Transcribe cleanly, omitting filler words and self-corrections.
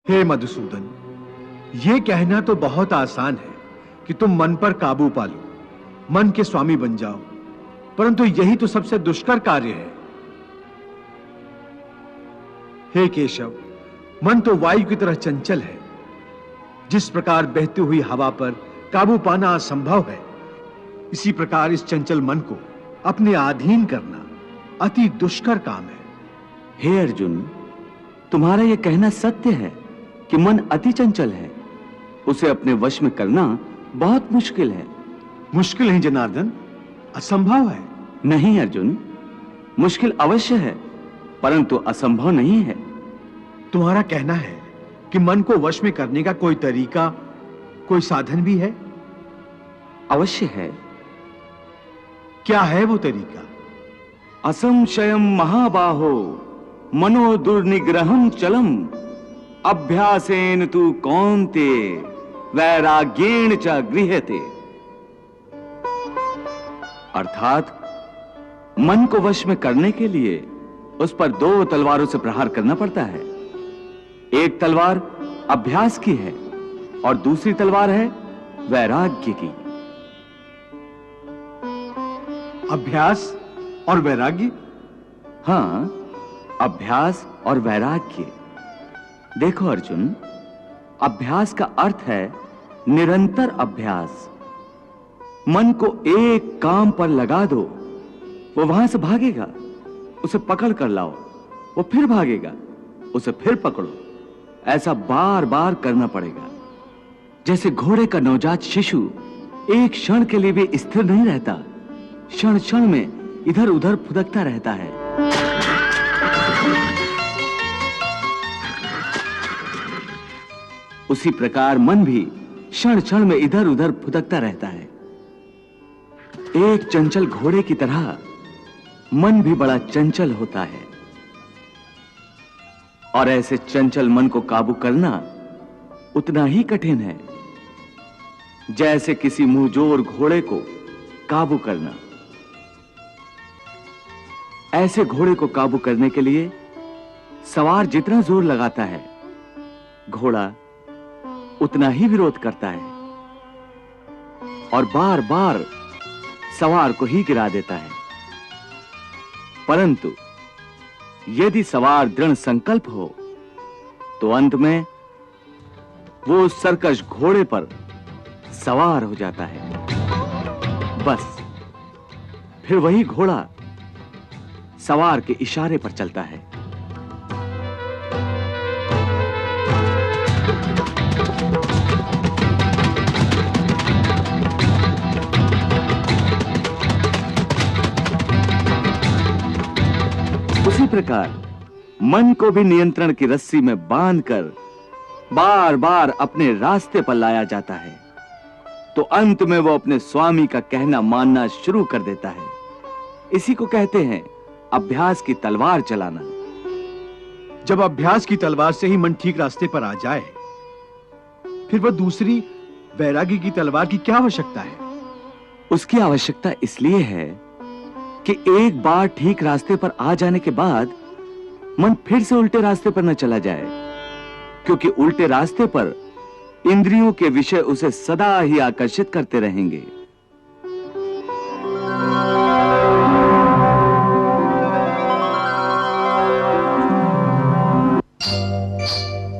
हे मधुसूदन, ये कहना तो बहुत आसान है कि तुम मन पर काबू पा लो, मन के स्वामी बन जाओ, परंतु यही तो सबसे दुष्कर कार्य है। हे केशव, मन तो वायु की तरह चंचल है। जिस प्रकार बहती हुई हवा पर काबू पाना असंभव है, इसी प्रकार इस चंचल मन को अपने अधीन करना अति दुष्कर काम है। हे अर्जुन, तुम्हारा यह कहना सत्य है कि मन अति चंचल है। उसे अपने वश में करना बहुत मुश्किल है। मुश्किल है जनार्दन, असंभव है। नहीं अर्जुन, मुश्किल अवश्य है, परंतु असंभव नहीं है। तुम्हारा कहना है कि मन को वश में करने का कोई तरीका, कोई साधन भी है? अवश्य है। क्या है वो तरीका? असंशयम महाबाहो मनो दुर्निग्रहम चलम अभ्यासेन तु कौन्ते वैराग्येण च गृह्यते। अर्थात मन को वश में करने के लिए उस पर दो तलवारों से प्रहार करना पड़ता है। एक तलवार अभ्यास की है और दूसरी तलवार है वैराग्य की। अभ्यास और वैराग्य? हां, अभ्यास और वैराग्य। देखो अर्जुन, अभ्यास का अर्थ है निरंतर अभ्यास। मन को एक काम पर लगा दो, वो वहां से भागेगा, उसे पकड़ कर लाओ, वो फिर भागेगा, उसे फिर पकड़ो। ऐसा बार बार करना पड़ेगा। जैसे घोड़े का नवजात शिशु एक क्षण के लिए भी स्थिर नहीं रहता, क्षण क्षण में इधर उधर फुदकता रहता है। उसी प्रकार मन भी क्षण क्षण में इधर उधर फुदकता रहता है। एक चंचल घोड़े की तरह मन भी बड़ा चंचल होता है, और ऐसे चंचल मन को काबू करना उतना ही कठिन है जैसे किसी मुंहजोर घोड़े को काबू करना। ऐसे घोड़े को काबू करने के लिए सवार जितना जोर लगाता है, घोड़ा उतना ही विरोध करता है और बार बार सवार को ही गिरा देता है। परंतु यदि सवार दृढ़ संकल्प हो तो अंत में वो सरकश घोड़े पर सवार हो जाता है। बस फिर वही घोड़ा सवार के इशारे पर चलता है। उसी प्रकार मन को भी नियंत्रण की रस्सी में बांधकर बार बार अपने रास्ते पर लाया जाता है, तो अंत में वो अपने स्वामी का कहना मानना शुरू कर देता है। इसी को कहते हैं अभ्यास की तलवार चलाना। जब अभ्यास की तलवार से ही मन ठीक रास्ते पर आ जाए, फिर वह दूसरी वैराग्य की तलवार की क्या आवश्यकता है? उसकी आवश्यकता इसलिए है कि एक बार ठीक रास्ते पर आ जाने के बाद मन फिर से उल्टे रास्ते पर न चला जाए, क्योंकि उल्टे रास्ते पर इंद्रियों के विषय उसे सदा ही आकर्षित करते रहेंगे।